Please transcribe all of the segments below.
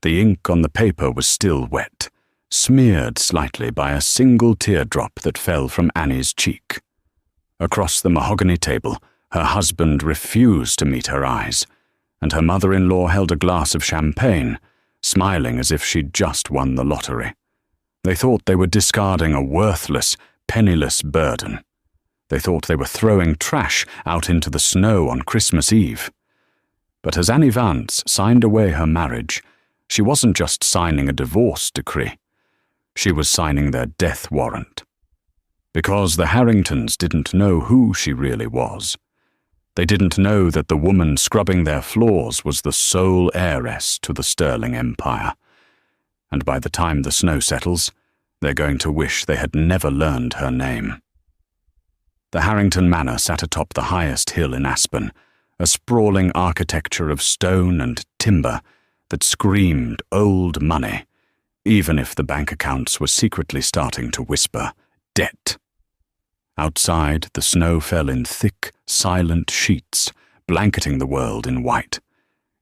The ink on the paper was still wet, smeared slightly by a single teardrop that fell from Annie's cheek. Across the mahogany table, her husband refused to meet her eyes, and her mother-in-law held a glass of champagne, smiling as if she'd just won the lottery. They thought they were discarding a worthless, penniless burden. They thought they were throwing trash out into the snow on Christmas Eve. But as Annie Vance signed away her marriage, she wasn't just signing a divorce decree. She was signing their death warrant. Because the Harringtons didn't know who she really was. They didn't know that the woman scrubbing their floors was the sole heiress to the Sterling Empire. And by the time the snow settles, they're going to wish they had never learned her name. The Harrington Manor sat atop the highest hill in Aspen, a sprawling architecture of stone and timber that screamed old money, even if the bank accounts were secretly starting to whisper debt. Outside, the snow fell in thick, silent sheets, blanketing the world in white.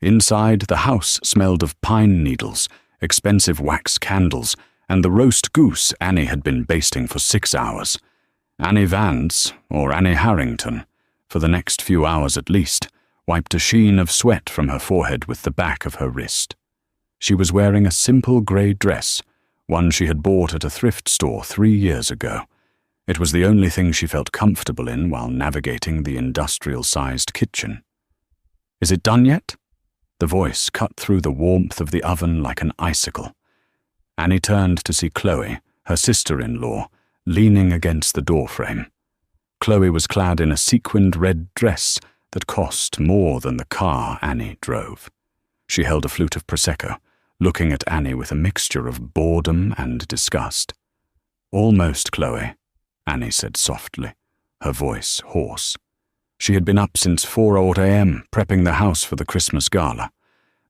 Inside, the house smelled of pine needles, expensive wax candles, and the roast goose Annie had been basting for 6 hours. Annie Vance, or Annie Harrington, for the next few hours at least, wiped a sheen of sweat from her forehead with the back of her wrist. She was wearing a simple grey dress, one she had bought at a thrift store 3 years ago. It was the only thing she felt comfortable in while navigating the industrial-sized kitchen. "Is it done yet?" The voice cut through the warmth of the oven like an icicle. Annie turned to see Chloe, her sister-in-law, leaning against the doorframe. Chloe was clad in a sequined red dress that cost more than the car Annie drove. She held a flute of Prosecco, looking at Annie with a mixture of boredom and disgust. "Almost, Chloe," Annie said softly, her voice hoarse. She had been up since 4:00 a.m. prepping the house for the Christmas gala.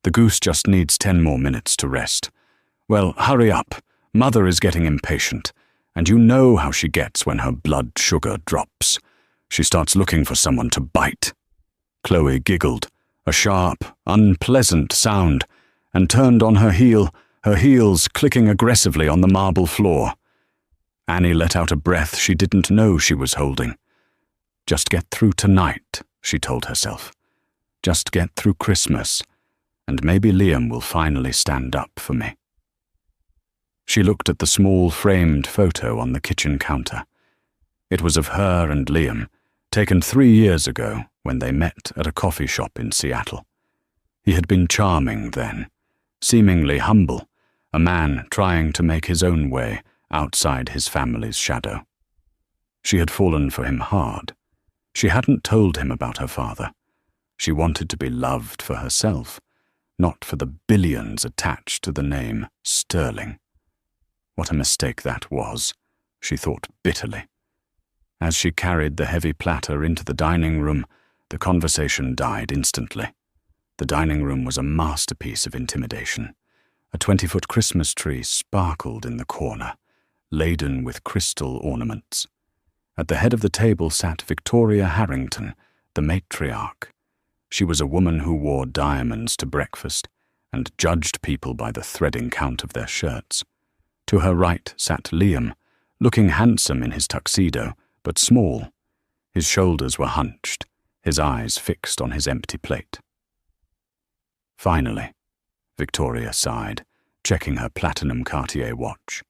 The goose just needs 10 more minutes to rest. Well, hurry up. Mother is getting impatient, and you know how she gets when her blood sugar drops. She starts looking for someone to bite. Chloe giggled, a sharp, unpleasant sound, and turned on her heel, her heels clicking aggressively on the marble floor. Annie let out a breath she didn't know she was holding. Just get through tonight, she told herself. Just get through Christmas, and maybe Liam will finally stand up for me. She looked at the small framed photo on the kitchen counter. It was of her and Liam, taken 3 years ago when they met at a coffee shop in Seattle. He had been charming then, seemingly humble, a man trying to make his own way outside his family's shadow. She had fallen for him hard. She hadn't told him about her father. She wanted to be loved for herself, not for the billions attached to the name Sterling. What a mistake that was, she thought bitterly. As she carried the heavy platter into the dining room, the conversation died instantly. The dining room was a masterpiece of intimidation. A 20-foot Christmas tree sparkled in the corner, laden with crystal ornaments. At the head of the table sat Victoria Harrington, the matriarch. She was a woman who wore diamonds to breakfast and judged people by the threading count of their shirts. To her right sat Liam, looking handsome in his tuxedo, but small. His shoulders were hunched, his eyes fixed on his empty plate. "Finally," Victoria sighed, checking her platinum Cartier watch.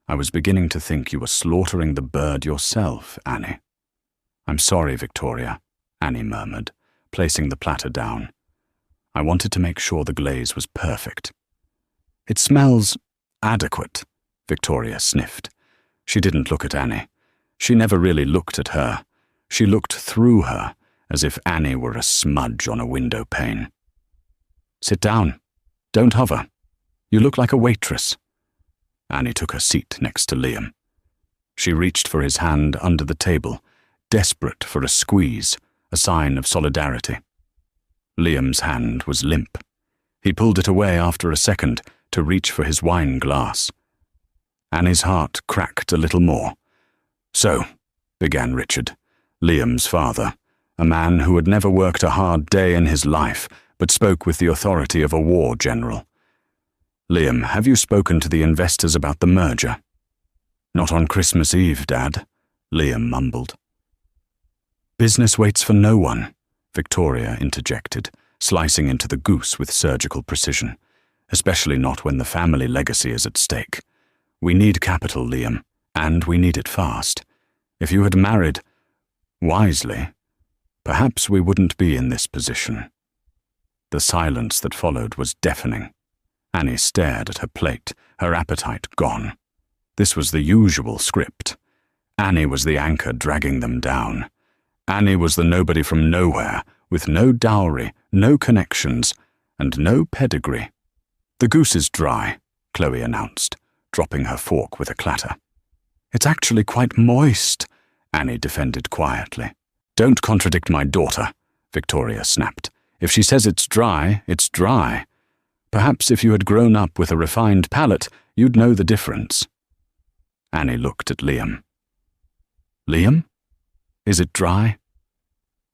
"I was beginning to think you were slaughtering the bird yourself, Annie." "I'm sorry, Victoria," Annie murmured, placing the platter down. "I wanted to make sure the glaze was perfect." "It smells adequate," Victoria sniffed. She didn't look at Annie. She never really looked at her. She looked through her, as if Annie were a smudge on a window pane. "Sit down. Don't hover. You look like a waitress." Annie took her seat next to Liam. She reached for his hand under the table, desperate for a squeeze, a sign of solidarity. Liam's hand was limp. He pulled it away after a second to reach for his wine glass. Annie's heart cracked a little more. "So," began Richard, Liam's father, a man who had never worked a hard day in his life, but spoke with the authority of a war general. Liam, have you spoken to the investors about the merger? Not on Christmas Eve, Dad, Liam mumbled. Business waits for no one, Victoria interjected, slicing into the goose with surgical precision, especially not when the family legacy is at stake. We need capital, Liam, and we need it fast. If you had married wisely, perhaps we wouldn't be in this position. The silence that followed was deafening. Annie stared at her plate, her appetite gone. This was the usual script. Annie was the anchor dragging them down. Annie was the nobody from nowhere, with no dowry, no connections, and no pedigree. The goose is dry, Chloe announced, dropping her fork with a clatter. It's actually quite moist, Annie defended quietly. Don't contradict my daughter, Victoria snapped. If she says it's dry, it's dry. Perhaps if you had grown up with a refined palate, you'd know the difference. Annie looked at Liam. Liam? Is it dry?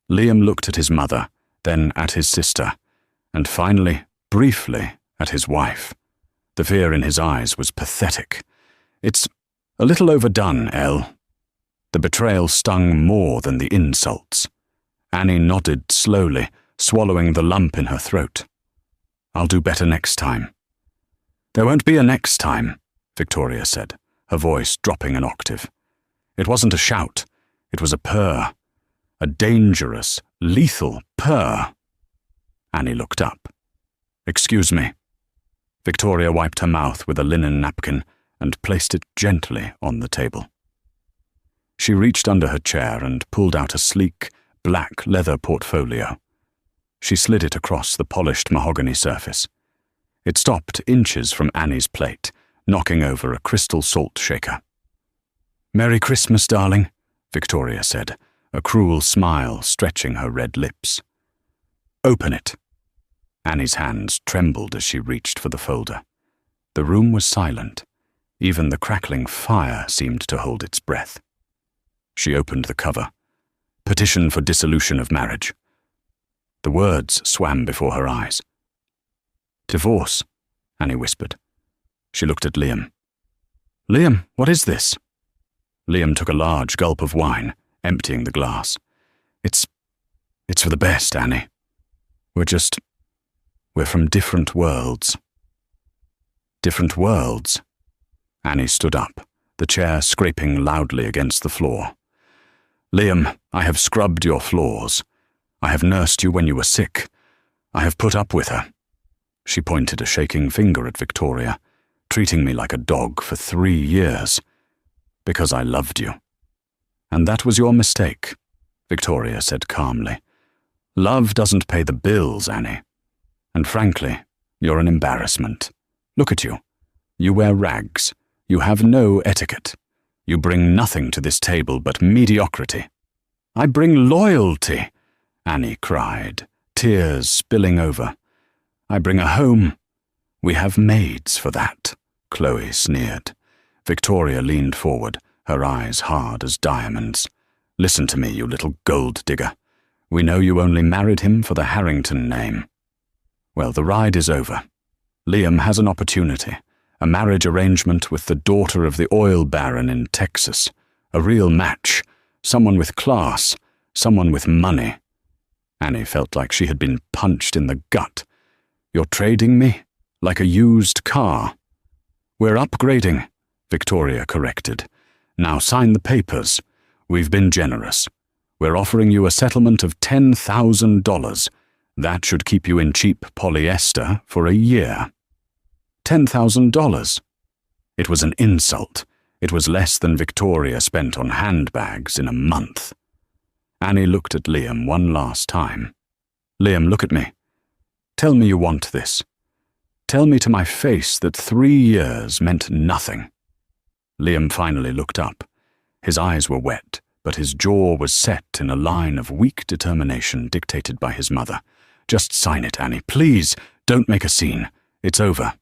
Liam looked at his mother, then at his sister, and finally, briefly, at his wife. The fear in his eyes was pathetic. It's a little overdone, Elle. The betrayal stung more than the insults. Annie nodded slowly, swallowing the lump in her throat. I'll do better next time. There won't be a next time, Victoria said, her voice dropping an octave. It wasn't a shout, it was a purr. A dangerous, lethal purr. Annie looked up. Excuse me. Victoria wiped her mouth with a linen napkin and placed it gently on the table. She reached under her chair and pulled out a sleek, black leather portfolio. She slid it across the polished mahogany surface. It stopped inches from Annie's plate, knocking over a crystal salt shaker. Merry Christmas, darling, Victoria said, a cruel smile stretching her red lips. Open it. Annie's hands trembled as she reached for the folder. The room was silent. Even the crackling fire seemed to hold its breath. She opened the cover. Petition for dissolution of marriage. The words swam before her eyes. Divorce, Annie whispered. She looked at Liam. Liam, what is this? Liam took a large gulp of wine, emptying the glass. It's for the best, Annie. We're from different worlds. Different worlds? Annie stood up, the chair scraping loudly against the floor. Liam, I have scrubbed your floors. I have nursed you when you were sick. I have put up with her. She pointed a shaking finger at Victoria, treating me like a dog for 3 years. Because I loved you. And that was your mistake, Victoria said calmly. Love doesn't pay the bills, Annie. And frankly, you're an embarrassment. Look at you. You wear rags. You have no etiquette. You bring nothing to this table but mediocrity. I bring loyalty, Annie cried, tears spilling over. I bring a home. We have maids for that, Chloe sneered. Victoria leaned forward, her eyes hard as diamonds. Listen to me, you little gold digger. We know you only married him for the Harrington name. Well, the ride is over. Liam has an opportunity, a marriage arrangement with the daughter of the oil baron in Texas, a real match, someone with class, someone with money. Annie felt like she had been punched in the gut. You're trading me like a used car. We're upgrading, Victoria corrected. Now sign the papers. We've been generous. We're offering you a settlement of $10,000. That should keep you in cheap polyester for a year. $10,000. It was an insult. It was less than Victoria spent on handbags in a month. Annie looked at Liam one last time. Liam, look at me. Tell me you want this. Tell me to my face that 3 years meant nothing. Liam finally looked up. His eyes were wet, but his jaw was set in a line of weak determination dictated by his mother. Just sign it, Annie. Please, don't make a scene. It's over.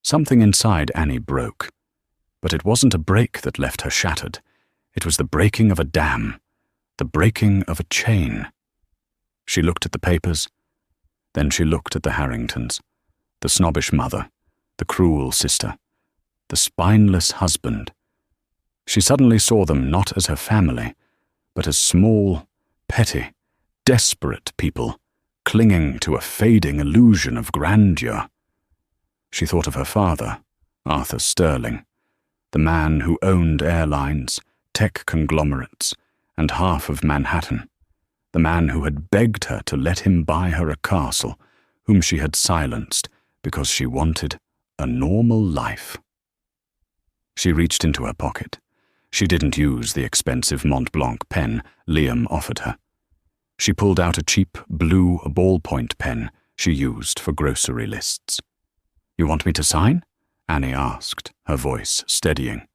Something inside Annie broke. But it wasn't a break that left her shattered. It was the breaking of a dam, the breaking of a chain. She looked at the papers. Then she looked at the Harringtons, the snobbish mother, the cruel sister, the spineless husband. She suddenly saw them not as her family, but as small, petty, desperate people clinging to a fading illusion of grandeur. She thought of her father, Arthur Sterling, the man who owned airlines, tech conglomerates, and half of Manhattan, the man who had begged her to let him buy her a castle, whom she had silenced because she wanted a normal life. She reached into her pocket. She didn't use the expensive Mont Blanc pen Liam offered her. She pulled out a cheap blue ballpoint pen she used for grocery lists. "You want me to sign?" Annie asked, her voice steadying.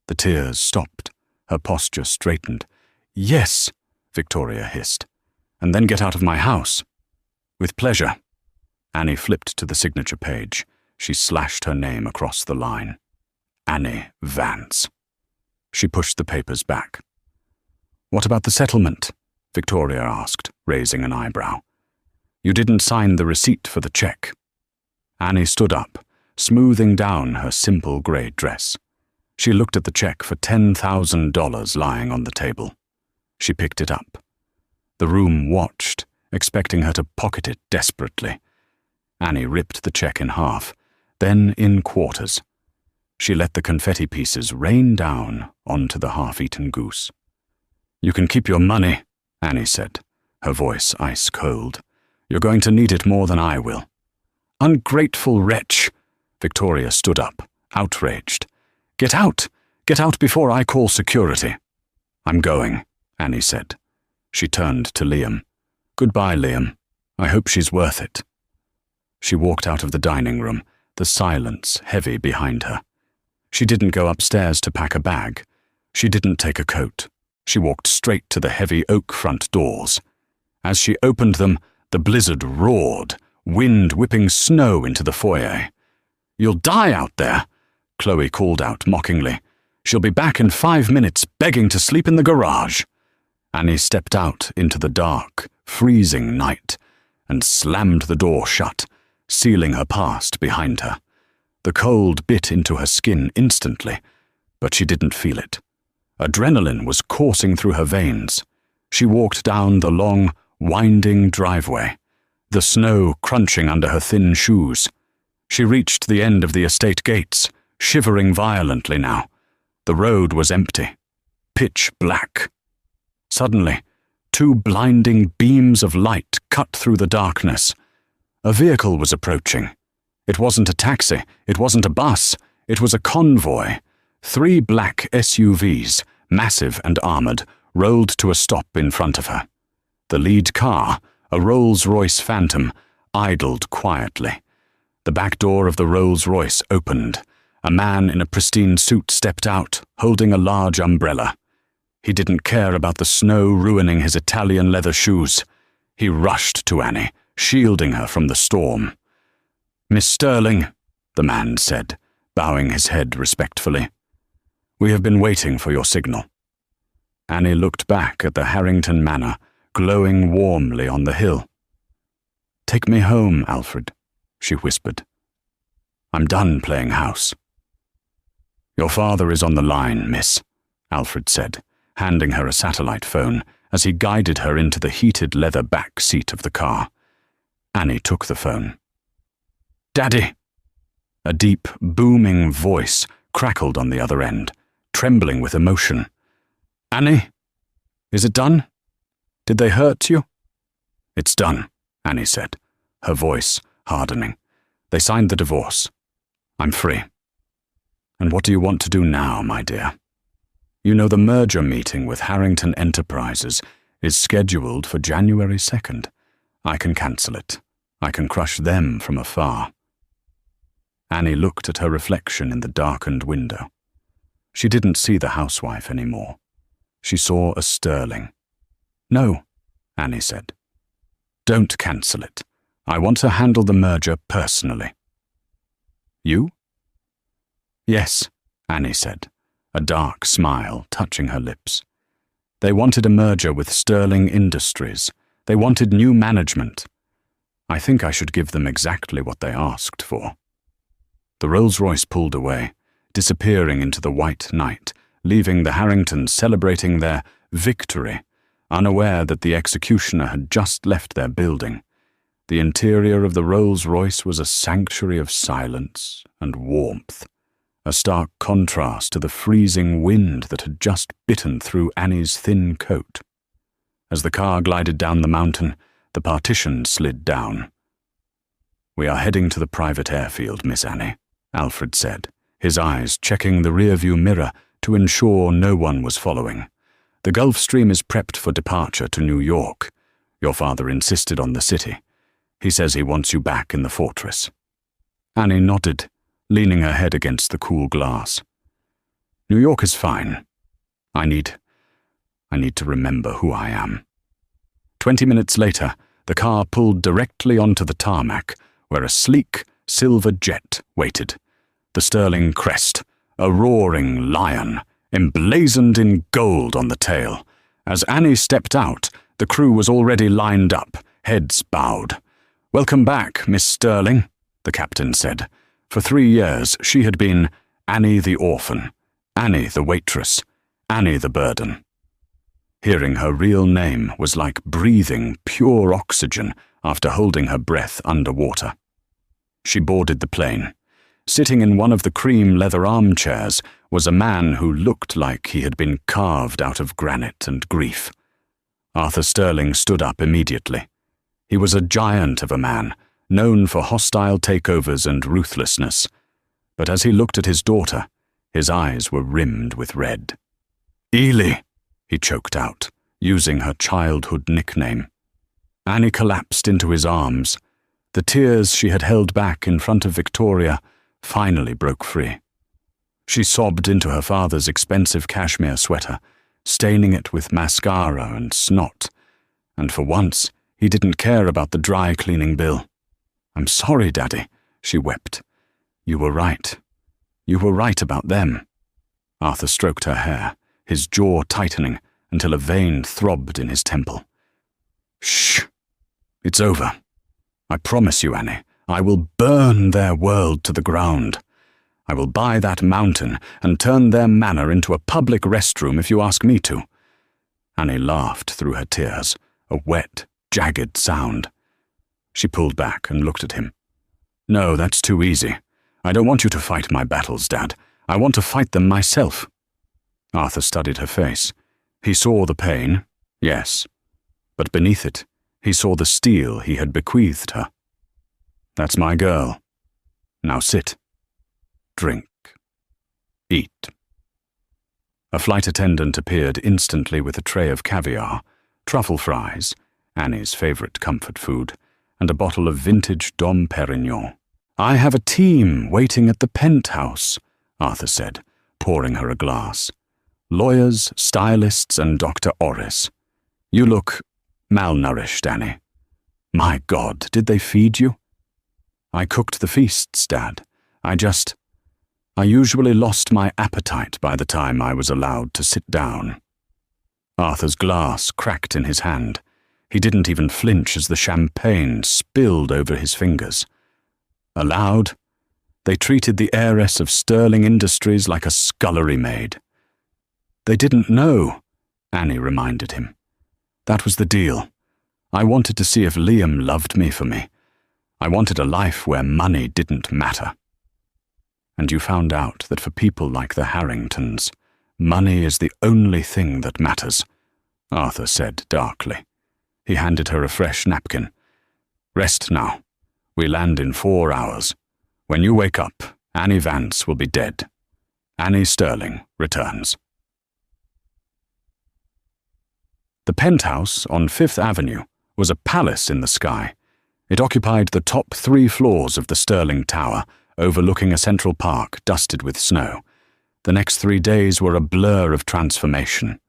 The tears stopped, her posture straightened. "Yes," Victoria hissed. "And then get out of my house." "With pleasure." Annie flipped to the signature page. She slashed her name across the line. Annie Vance. She pushed the papers back. "What about the settlement?" Victoria asked, raising an eyebrow. "You didn't sign the receipt for the check." Annie stood up, smoothing down her simple grey dress. She looked at the check for $10,000 lying on the table. She picked it up. The room watched, expecting her to pocket it desperately. Annie ripped the check in half, then in quarters. She let the confetti pieces rain down onto the half-eaten goose. "You can keep your money," Annie said, her voice ice-cold. "You're going to need it more than I will." "Ungrateful wretch!" Victoria stood up, outraged. "Get out! Get out before I call security." "I'm going," Annie said. She turned to Liam. "Goodbye, Liam. I hope she's worth it." She walked out of the dining room, the silence heavy behind her. She didn't go upstairs to pack a bag. She didn't take a coat. She walked straight to the heavy oak front doors. As she opened them, the blizzard roared, wind whipping snow into the foyer. "You'll die out there," Chloe called out mockingly. "She'll be back in 5 minutes, begging to sleep in the garage." Annie stepped out into the dark, freezing night and slammed the door shut, sealing her past behind her. The cold bit into her skin instantly, but she didn't feel it. Adrenaline was coursing through her veins. She walked down the long, winding driveway, the snow crunching under her thin shoes. She reached the end of the estate gates, shivering violently now. The road was empty, pitch black. Suddenly, 2 blinding beams of light cut through the darkness. A vehicle was approaching. It wasn't a taxi, it wasn't a bus, it was a convoy. 3 black SUVs, massive and armored, rolled to a stop in front of her. The lead car, a Rolls-Royce Phantom, idled quietly. The back door of the Rolls-Royce opened. A man in a pristine suit stepped out, holding a large umbrella. He didn't care about the snow ruining his Italian leather shoes. He rushed to Annie, shielding her from the storm. "Miss Sterling," the man said, bowing his head respectfully. "We have been waiting for your signal." Annie looked back at the Harrington Manor, glowing warmly on the hill. "Take me home, Alfred," she whispered. "I'm done playing house." "Your father is on the line, miss," Alfred said, handing her a satellite phone as he guided her into the heated leather back seat of the car. Annie took the phone. "Daddy!" A deep, booming voice crackled on the other end, trembling with emotion. "Annie? Is it done? Did they hurt you?" "It's done," Annie said, her voice hardening. "They signed the divorce. I'm free." "And what do you want to do now, my dear?" "You know the merger meeting with Harrington Enterprises is scheduled for January 2nd. I can cancel it. I can crush them from afar." Annie looked at her reflection in the darkened window. She didn't see the housewife anymore. She saw a Sterling. "No," Annie said. "Don't cancel it. I want to handle the merger personally." "You?" "Yes," Annie said, a dark smile touching her lips. "They wanted a merger with Sterling Industries. They wanted new management. I think I should give them exactly what they asked for." The Rolls-Royce pulled away, disappearing into the white night, leaving the Harringtons celebrating their victory, unaware that the executioner had just left their building. The interior of the Rolls-Royce was a sanctuary of silence and warmth, a stark contrast to the freezing wind that had just bitten through Annie's thin coat. As the car glided down the mountain, the partition slid down. "We are heading to the private airfield, Miss Annie," Alfred said, his eyes checking the rearview mirror to ensure no one was following. "The Gulf Stream is prepped for departure to New York. Your father insisted on the city. He says he wants you back in the fortress." Annie nodded, leaning her head against the cool glass. "New York is fine. I need to remember who I am." 20 minutes later, the car pulled directly onto the tarmac, where a sleek, silver jet waited. The Sterling crest, a roaring lion, emblazoned in gold on the tail. As Annie stepped out, the crew was already lined up, heads bowed. "Welcome back, Miss Sterling," the captain said. For 3 years, she had been Annie the orphan, Annie the waitress, Annie the burden. Hearing her real name was like breathing pure oxygen after holding her breath underwater. She boarded the plane. Sitting in one of the cream leather armchairs was a man who looked like he had been carved out of granite and grief. Arthur Sterling stood up immediately. He was a giant of a man, known for hostile takeovers and ruthlessness. But as he looked at his daughter, his eyes were rimmed with red. "Ely," he choked out, using her childhood nickname. Annie collapsed into his arms. The tears she had held back in front of Victoria finally broke free. She sobbed into her father's expensive cashmere sweater, staining it with mascara and snot, and for once he didn't care about the dry cleaning bill. "I'm sorry, Daddy," she wept. "You were right. You were right about them." Arthur stroked her hair, his jaw tightening until a vein throbbed in his temple. "Shh. It's over. I promise you, Annie, I will burn their world to the ground. I will buy that mountain and turn their manor into a public restroom if you ask me to." Annie laughed through her tears, a wet, jagged sound. She pulled back and looked at him. "No, that's too easy. I don't want you to fight my battles, Dad. I want to fight them myself." Arthur studied her face. He saw the pain, yes, but beneath it, he saw the steel he had bequeathed her. "That's my girl. Now sit. Drink. Eat." A flight attendant appeared instantly with a tray of caviar, truffle fries, Annie's favorite comfort food, and a bottle of vintage Dom Perignon. "I have a team waiting at the penthouse," Arthur said, pouring her a glass. "Lawyers, stylists, and Dr. Orris. You look malnourished, Annie." "My God, did they feed you?" "I cooked the feasts, Dad. I usually lost my appetite by the time I was allowed to sit down." Arthur's glass cracked in his hand. He didn't even flinch as the champagne spilled over his fingers. Allowed? They treated the heiress of Sterling Industries like a scullery maid. "They didn't know," Annie reminded him. "That was the deal. I wanted to see if Liam loved me for me. I wanted a life where money didn't matter." "And you found out that for people like the Harringtons, money is the only thing that matters," Arthur said darkly. He handed her a fresh napkin. "Rest now. We land in 4 hours. When you wake up, Annie Vance will be dead. Annie Sterling returns." The penthouse on 5th Avenue was a palace in the sky. It occupied the top 3 floors of the Sterling Tower, overlooking a central park dusted with snow. The next 3 days were a blur of transformation.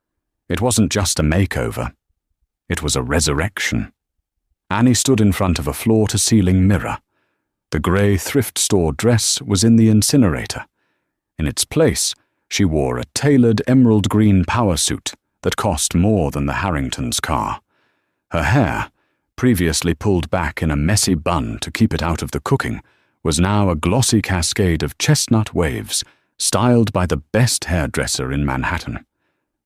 It wasn't just a makeover. It was a resurrection. Annie stood in front of a floor-to-ceiling mirror. The grey thrift store dress was in the incinerator. In its place, she wore a tailored emerald green power suit that cost more than the Harringtons' car. Her hair, previously pulled back in a messy bun to keep it out of the cooking, was now a glossy cascade of chestnut waves, styled by the best hairdresser in Manhattan.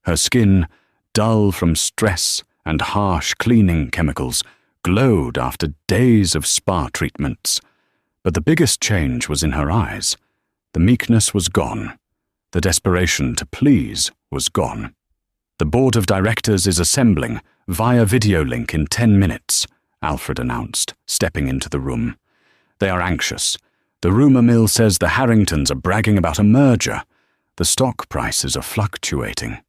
Her skin, dull from stress and harsh cleaning chemicals, glowed after days of spa treatments. But the biggest change was in her eyes. The meekness was gone. The desperation to please was gone. "The board of directors is assembling via video link in 10 minutes, Alfred announced, stepping into the room. "They are anxious. The rumor mill says the Harringtons are bragging about a merger. The stock prices are fluctuating."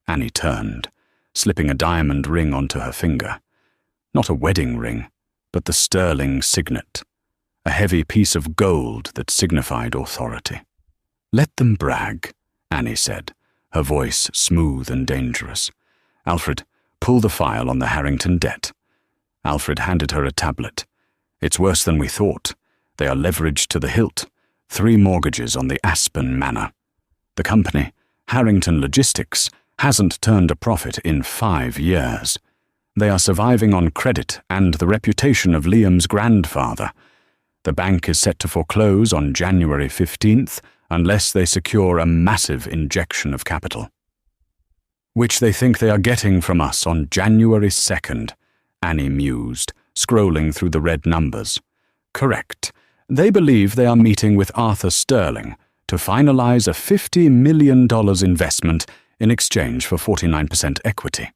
Annie turned, slipping a diamond ring onto her finger. Not a wedding ring, but the sterling signet, a heavy piece of gold that signified authority. "Let them brag," Annie said, her voice smooth and dangerous. "Alfred, pull the file on the Harrington debt." Alfred handed her a tablet. "It's worse than we thought. They are leveraged to the hilt. 3 mortgages on the Aspen Manor. The company, Harrington Logistics, hasn't turned a profit in 5 years. They are surviving on credit and the reputation of Liam's grandfather. The bank is set to foreclose on January 15th unless they secure a massive injection of capital, which they think they are getting from us on January 2nd, Annie mused, scrolling through the red numbers. "Correct. They believe they are meeting with Arthur Sterling to finalize a $50 million investment in exchange for 49% equity."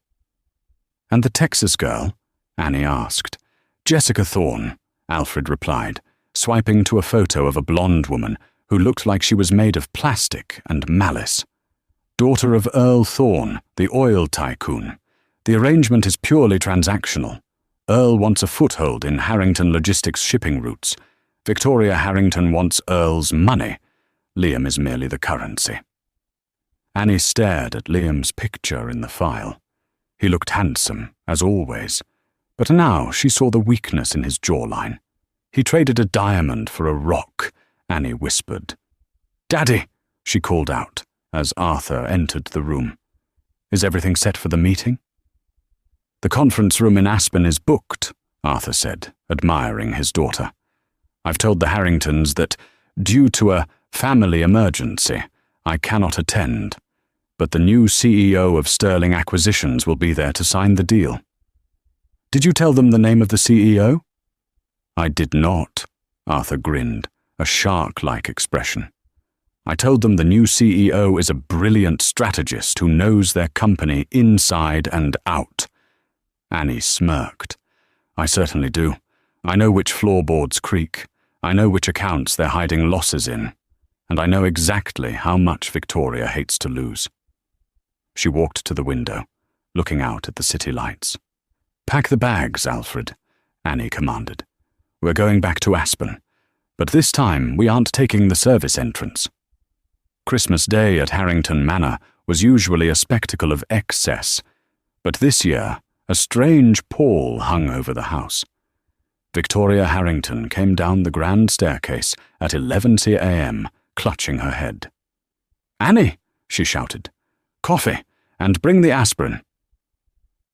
"And the Texas girl?" Annie asked. "Jessica Thorne," Alfred replied, swiping to a photo of a blonde woman who looked like she was made of plastic and malice. "Daughter of Earl Thorne, the oil tycoon. The arrangement is purely transactional. Earl wants a foothold in Harrington Logistics shipping routes. Victoria Harrington wants Earl's money. Liam is merely the currency." Annie stared at Liam's picture in the file. He looked handsome, as always, but now she saw the weakness in his jawline. "He traded a diamond for a rock," Annie whispered. "Daddy," she called out as Arthur entered the room. "Is everything set for the meeting?" "The conference room in Aspen is booked," Arthur said, admiring his daughter. "I've told the Harringtons that, due to a family emergency, I cannot attend, but the new CEO of Sterling Acquisitions will be there to sign the deal." "Did you tell them the name of the CEO?" "I did not," Arthur grinned, a shark-like expression. "I told them the new CEO is a brilliant strategist who knows their company inside and out." Annie smirked. "I certainly do. I know which floorboards creak. I know which accounts they're hiding losses in. And I know exactly how much Victoria hates to lose." She walked to the window, looking out at the city lights. "Pack the bags, Alfred," Annie commanded. "We're going back to Aspen, but this time we aren't taking the service entrance." Christmas Day at Harrington Manor was usually a spectacle of excess, but this year a strange pall hung over the house. Victoria Harrington came down the grand staircase at 11 a.m., clutching her head. "Annie," she shouted, "coffee, and bring the aspirin."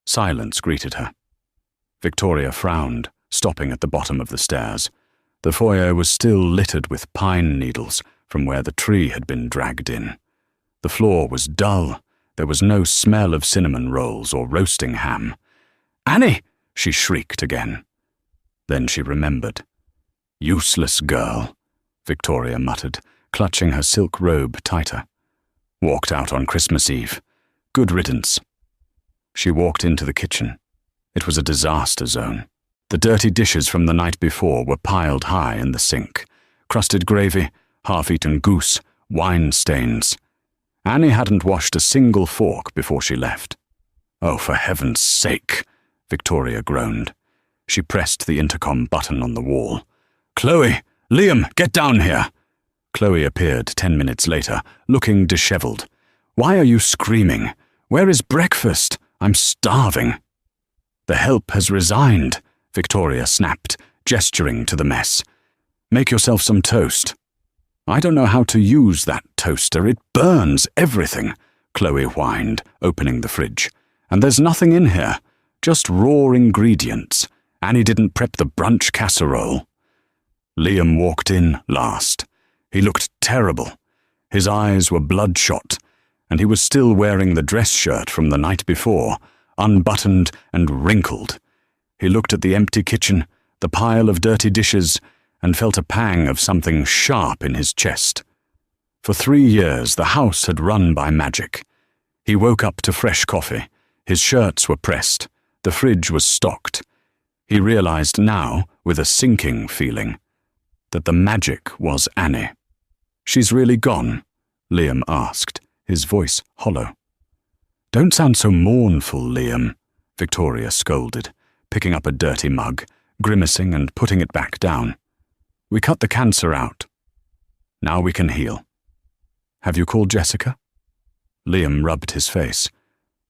Silence greeted her. Victoria frowned, stopping at the bottom of the stairs. The foyer was still littered with pine needles from where the tree had been dragged in. The floor was dull. There was no smell of cinnamon rolls or roasting ham. "Annie!" she shrieked again. Then she remembered. "Useless girl," Victoria muttered, clutching her silk robe tighter. "Walked out on Christmas Eve. Good riddance." She walked into the kitchen. It was a disaster zone. The dirty dishes from the night before were piled high in the sink. Crusted gravy, half-eaten goose, wine stains. Annie hadn't washed a single fork before she left. "Oh, for heaven's sake," Victoria groaned. She pressed the intercom button on the wall. "Chloe! Liam, get down here!" Chloe appeared 10 minutes later, looking disheveled. "Why are you screaming? Where is breakfast? I'm starving." "The help has resigned," Victoria snapped, gesturing to the mess. "Make yourself some toast." "I don't know how to use that toaster. It burns everything," Chloe whined, opening the fridge. "And there's nothing in here, just raw ingredients. Annie didn't prep the brunch casserole." Liam walked in last. He looked terrible. His eyes were bloodshot, and he was still wearing the dress shirt from the night before, unbuttoned and wrinkled. He looked at the empty kitchen, the pile of dirty dishes, and felt a pang of something sharp in his chest. For 3 years the house had run by magic. He woke up to fresh coffee. His shirts were pressed. The fridge was stocked. He realized now, with a sinking feeling, that the magic was Annie. "She's really gone?" Liam asked, his voice hollow. "Don't sound so mournful, Liam," Victoria scolded, picking up a dirty mug, grimacing and putting it back down. "We cut the cancer out. Now we can heal. Have you called Jessica?" Liam rubbed his face.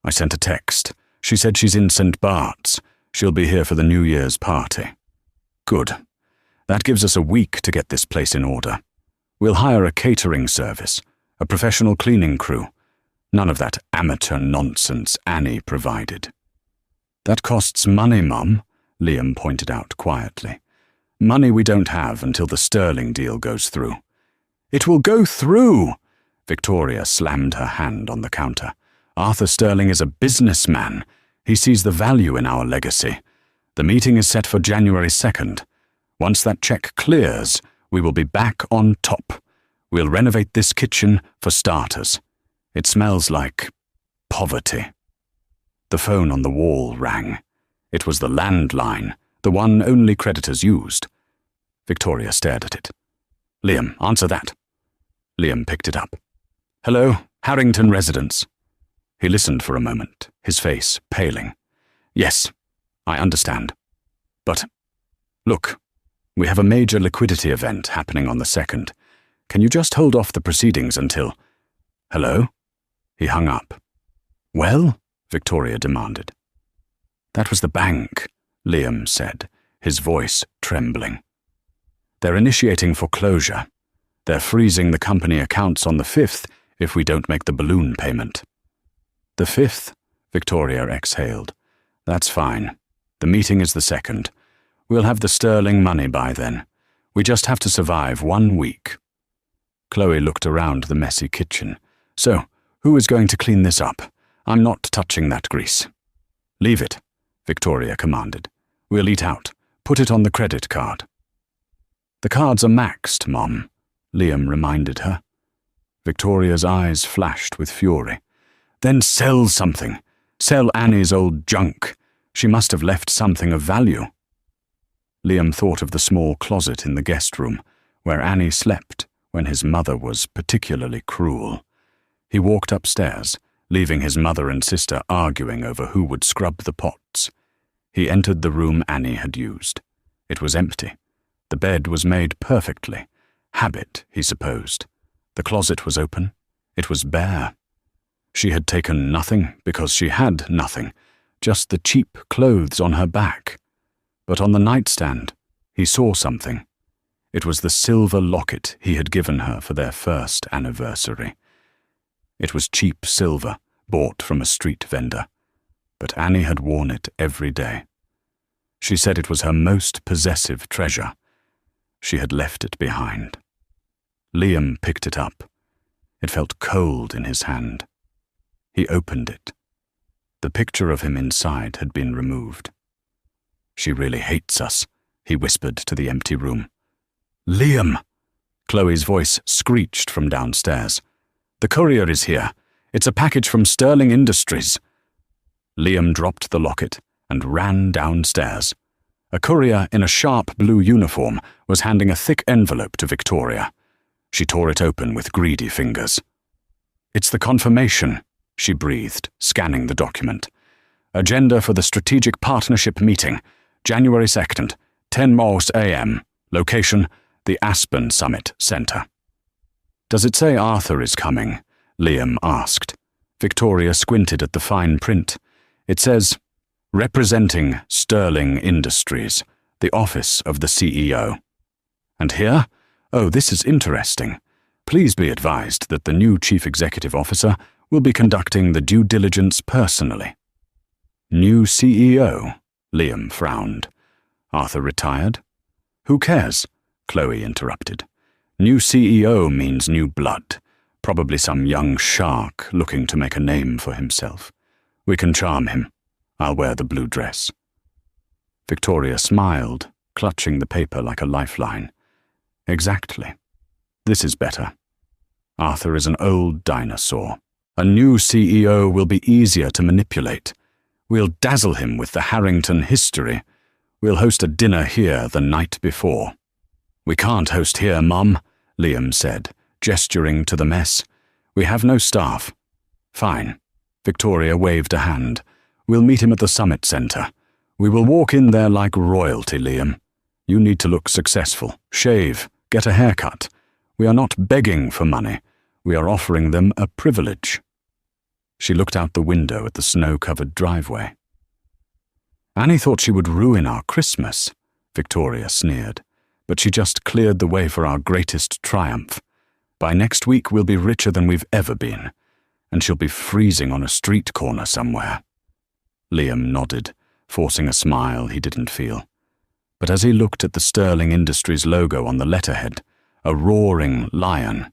"I sent a text. She said she's in St. Bart's. She'll be here for the New Year's party." "Good. That gives us a week to get this place in order. We'll hire a catering service, a professional cleaning crew. None of that amateur nonsense Annie provided." "That costs money, Mum," Liam pointed out quietly. "Money we don't have until the Sterling deal goes through." "It will go through!" Victoria slammed her hand on the counter. "Arthur Sterling is a businessman. He sees the value in our legacy. The meeting is set for January 2nd. Once that check clears, we will be back on top. We'll renovate this kitchen for starters. It smells like poverty." The phone on the wall rang. It was the landline, the one only creditors used. Victoria stared at it. "Liam, answer that." Liam picked it up. "Hello, Harrington residence." He listened for a moment, his face paling. "Yes, I understand. But, look, we have a major liquidity event happening on the 2nd. Can you just hold off the proceedings until—" "Hello?" He hung up. "Well?" Victoria demanded. "That was the bank," Liam said, his voice trembling. "They're initiating foreclosure. They're freezing the company accounts on the 5th if we don't make the balloon payment." "The 5th?" Victoria exhaled. "That's fine. The meeting is the 2nd. We'll have the Sterling money by then. We just have to survive 1 week." Chloe looked around the messy kitchen. "So, who is going to clean this up? I'm not touching that grease." "Leave it," Victoria commanded. "We'll eat out. Put it on the credit card." "The cards are maxed, Mom," Liam reminded her. Victoria's eyes flashed with fury. "Then sell something. Sell Annie's old junk. She must have left something of value." Liam thought of the small closet in the guest room, where Annie slept when his mother was particularly cruel. He walked upstairs, leaving his mother and sister arguing over who would scrub the pots. He entered the room Annie had used. It was empty. The bed was made perfectly. Habit, he supposed. The closet was open. It was bare. She had taken nothing because she had nothing, just the cheap clothes on her back. But on the nightstand, he saw something. It was the silver locket he had given her for their first anniversary. It was cheap silver, bought from a street vendor, but Annie had worn it every day. She said it was her most possessive treasure. She had left it behind. Liam picked it up. It felt cold in his hand. He opened it. The picture of him inside had been removed. "She really hates us," he whispered to the empty room. "Liam!" Chloe's voice screeched from downstairs. "The courier is here. It's a package from Sterling Industries." Liam dropped the locket and ran downstairs. A courier in a sharp blue uniform was handing a thick envelope to Victoria. She tore it open with greedy fingers. "It's the confirmation," she breathed, scanning the document. "Agenda for the Strategic Partnership Meeting, January 2nd, 10 a.m. Location, the Aspen Summit Center." "Does it say Arthur is coming?" Liam asked. Victoria squinted at the fine print. It says, "Representing Sterling Industries, the office of the CEO." And here? Oh, this is interesting. Please be advised that the new Chief Executive Officer will be conducting the due diligence personally. New CEO? Liam frowned. Arthur retired? Who cares? Chloe interrupted. New CEO means new blood, probably some young shark looking to make a name for himself. We can charm him. I'll wear the blue dress. Victoria smiled, clutching the paper like a lifeline. Exactly. This is better. Arthur is an old dinosaur. A new CEO will be easier to manipulate. We'll dazzle him with the Harrington history. We'll host a dinner here the night before. We can't host here, Mum, Liam said, gesturing to the mess. We have no staff. Fine. Victoria waved a hand. We'll meet him at the Summit Center. We will walk in there like royalty, Liam. You need to look successful. Shave. Get a haircut. We are not begging for money. We are offering them a privilege. She looked out the window at the snow-covered driveway. Annie thought she would ruin our Christmas, Victoria sneered, but she just cleared the way for our greatest triumph. By next week we'll be richer than we've ever been, and she'll be freezing on a street corner somewhere. Liam nodded, forcing a smile he didn't feel. But as he looked at the Sterling Industries logo on the letterhead, a roaring lion,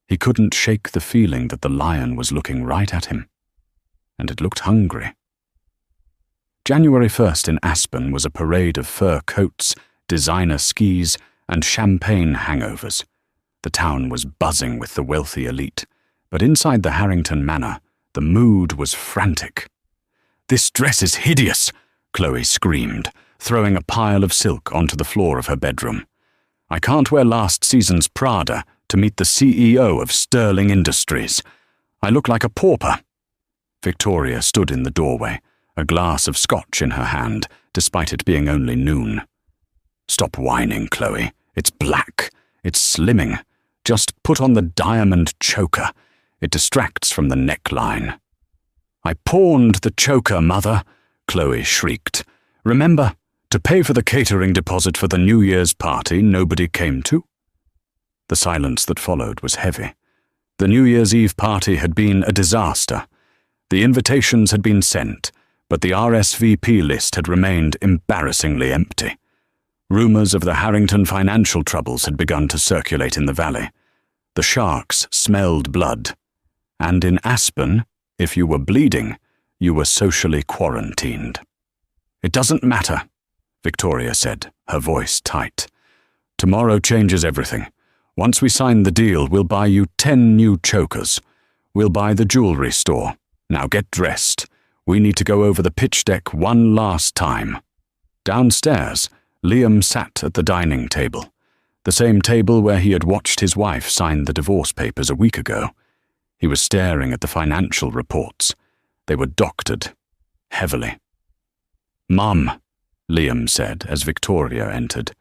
he couldn't shake the feeling that the lion was looking right at him. And it looked hungry. January 1st in Aspen was a parade of fur coats, designer skis, and champagne hangovers. The town was buzzing with the wealthy elite, but inside the Harrington Manor, the mood was frantic. "This dress is hideous," Chloe screamed, throwing a pile of silk onto the floor of her bedroom. "I can't wear last season's Prada to meet the CEO of Sterling Industries. I look like a pauper." Victoria stood in the doorway, a glass of scotch in her hand, despite it being only noon. "Stop whining, Chloe. It's black. It's slimming. Just put on the diamond choker. It distracts from the neckline." "I pawned the choker, Mother," Chloe shrieked. "Remember, to pay for the catering deposit for the New Year's party nobody came to?" The silence that followed was heavy. The New Year's Eve party had been a disaster. The invitations had been sent, but the RSVP list had remained embarrassingly empty. Rumors of the Harrington financial troubles had begun to circulate in the valley. The sharks smelled blood. And in Aspen, if you were bleeding, you were socially quarantined. "It doesn't matter," Victoria said, her voice tight. "Tomorrow changes everything. Once we sign the deal, we'll buy you 10 new chokers. We'll buy the jewelry store. Now get dressed. We need to go over the pitch deck one last time." Downstairs, Liam sat at the dining table, the same table where he had watched his wife sign the divorce papers a week ago. He was staring at the financial reports. They were doctored, heavily. "Mum," Liam said as Victoria entered,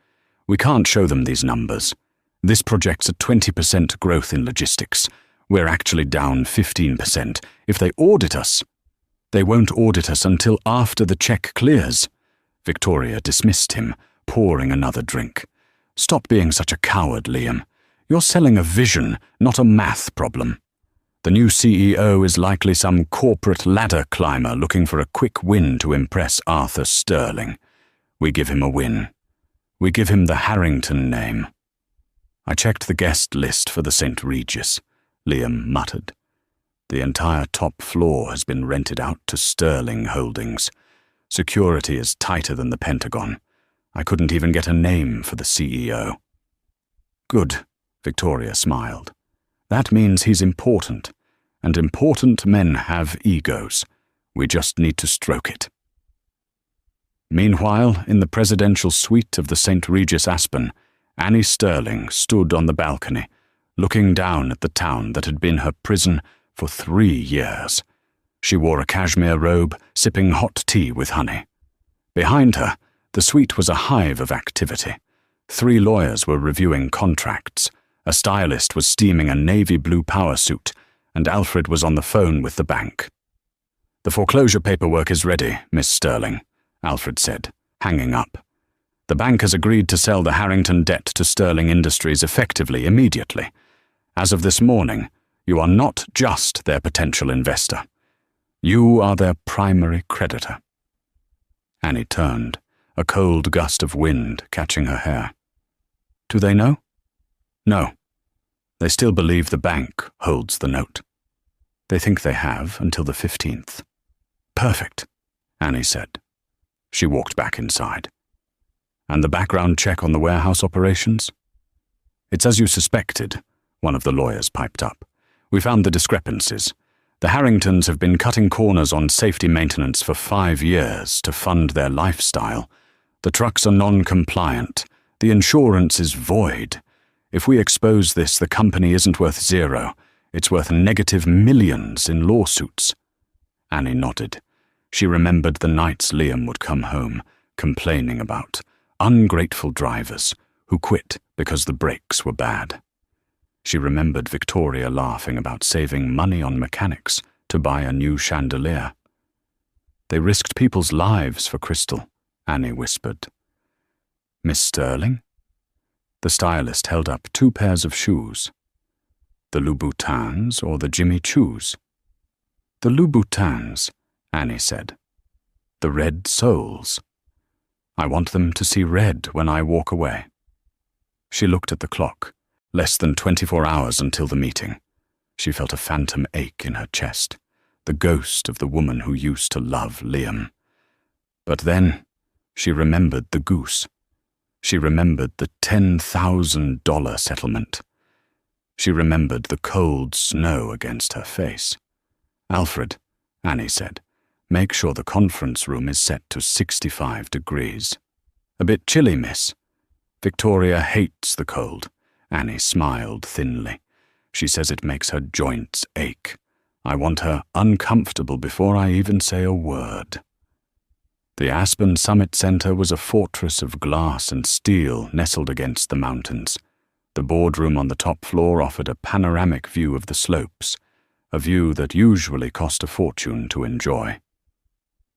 "we can't show them these numbers. This projects a 20% growth in logistics. We're actually down 15%. If they audit us..." "They won't audit us until after the check clears." Victoria dismissed him, pouring another drink. "Stop being such a coward, Liam. You're selling a vision, not a math problem. The new CEO is likely some corporate ladder climber looking for a quick win to impress Arthur Sterling. We give him a win. We give him the Harrington name." "I checked the guest list for the St. Regis," Liam muttered. "The entire top floor has been rented out to Sterling Holdings. Security is tighter than the Pentagon. I couldn't even get a name for the CEO." "Good," Victoria smiled. "That means he's important, and important men have egos. We just need to stroke it." Meanwhile, in the presidential suite of the St. Regis Aspen, Annie Sterling stood on the balcony, looking down at the town that had been her prison for 3 years. She wore a cashmere robe, sipping hot tea with honey. Behind her, the suite was a hive of activity. 3 lawyers were reviewing contracts. A stylist was steaming a navy blue power suit, and Alfred was on the phone with the bank. "The foreclosure paperwork is ready, Miss Sterling," Alfred said, hanging up. "The bank has agreed to sell the Harrington debt to Sterling Industries effectively immediately. As of this morning, you are not just their potential investor. You are their primary creditor." Annie turned, a cold gust of wind catching her hair. Do they know? No. They still believe the bank holds the note. They think they have until the 15th. Perfect, Annie said. She walked back inside. And the background check on the warehouse operations? It's as you suspected, one of the lawyers piped up. We found the discrepancies. The Harringtons have been cutting corners on safety maintenance for 5 years to fund their lifestyle. The trucks are non-compliant. The insurance is void. If we expose this, the company isn't worth zero. It's worth negative millions in lawsuits. Annie nodded. She remembered the nights Liam would come home, complaining about ungrateful drivers who quit because the brakes were bad. She remembered Victoria laughing about saving money on mechanics to buy a new chandelier. They risked people's lives for Crystal, Annie whispered. Miss Sterling? The stylist held up 2 pairs of shoes. The Louboutins or the Jimmy Choos? The Louboutins, Annie said. The red soles. I want them to see red when I walk away. She looked at the clock. Less than 24 hours until the meeting. She felt a phantom ache in her chest, the ghost of the woman who used to love Liam. But then she remembered the goose. She remembered the $10,000 settlement. She remembered the cold snow against her face. Alfred, Annie said, make sure the conference room is set to 65 degrees. A bit chilly, miss. Victoria hates the cold. Annie smiled thinly. She says it makes her joints ache. I want her uncomfortable before I even say a word. The Aspen Summit Center was a fortress of glass and steel nestled against the mountains. The boardroom on the top floor offered a panoramic view of the slopes, a view that usually cost a fortune to enjoy.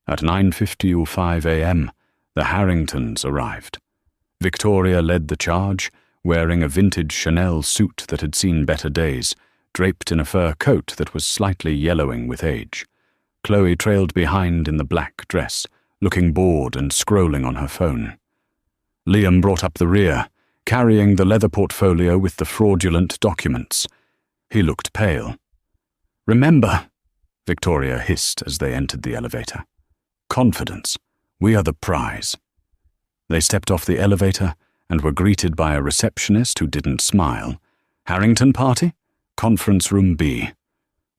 At 9:55 a.m., the Harringtons arrived. Victoria led the charge, wearing a vintage Chanel suit that had seen better days, draped in a fur coat that was slightly yellowing with age. Chloe trailed behind in the black dress, looking bored and scrolling on her phone. Liam brought up the rear, carrying the leather portfolio with the fraudulent documents. He looked pale. Remember, Victoria hissed as they entered the elevator. Confidence. We are the prize. They stepped off the elevator and were greeted by a receptionist who didn't smile. Harrington party? Conference room B.